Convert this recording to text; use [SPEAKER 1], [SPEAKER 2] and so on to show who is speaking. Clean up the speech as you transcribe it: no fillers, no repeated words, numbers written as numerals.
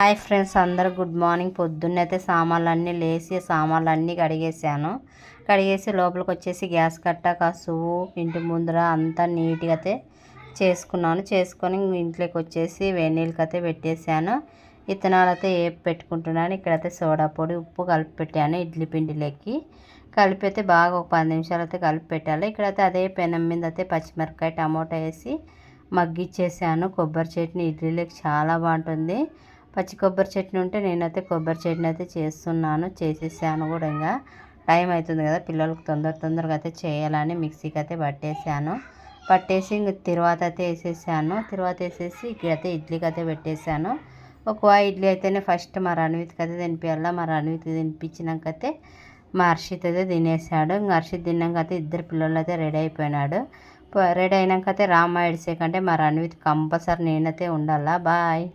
[SPEAKER 1] Hi friends, అందరూ good morning. పొద్దున్నైతే సామాన్లన్నీ లేచి సామాన్లన్నీ కడిగేసాను. కడిగేసి లోపలికి వచ్చేసి గ్యాస్ కట్ట కసువు ఇంటి ముందర అంతా నీట్గా అయితే చేసుకొని ఇంట్లోకి వచ్చేసి వేడి నీళ్ళకైతే పెట్టేశాను. విత్తనాలు అయితే వేపి పెట్టుకుంటున్నాను. ఇక్కడైతే సోడా పొడి ఉప్పు కలిపి పెట్టాను. ఇడ్లీ పిండిలోకి కలిపి అయితే బాగా ఒక 10 నిమిషాలు అయితే కలిపి పెట్టాలి. ఇక్కడైతే అదే పెనం మీద అయితే పచ్చిమిరపకాయ టమోటా వేసి మగ్గిచ్చేసాను. కొబ్బరి చట్నీ ఇడ్లీలోకి చాలా బాగుంటుంది. పచ్చి కొబ్బరి చట్నీ ఉంటే నేనైతే కొబ్బరి చట్నీ అయితే చేసేసాను కూడా. ఇంకా టైం అవుతుంది కదా, పిల్లలకు తొందరగా అయితే చేయాలని మిక్సీకి అయితే పట్టేసి ఇంక తిరువాత అయితే వేసేసాను. తిరువాత వేసేసి ఇక్కడైతే ఇడ్లీకి అయితే పెట్టేశాను. ఒక ఇడ్లీ అయితేనే ఫస్ట్ మా రణవిత్కి అయితే తినిపించాల. మా రణవిత్కి తినిపించినాకైతే మా హర్షిత్ అయితే తినేసాడు. ఇంకా హర్షిత్ తిన్నాక అయితే ఇద్దరు పిల్లలు అయితే రెడీ అయిపోయినాడు. రెడీ అయినాక అయితే రామ్మ ఎడిసేకంటే మా రణవిత్ కంపల్సరీ నేనైతే ఉండాలా. బాయ్.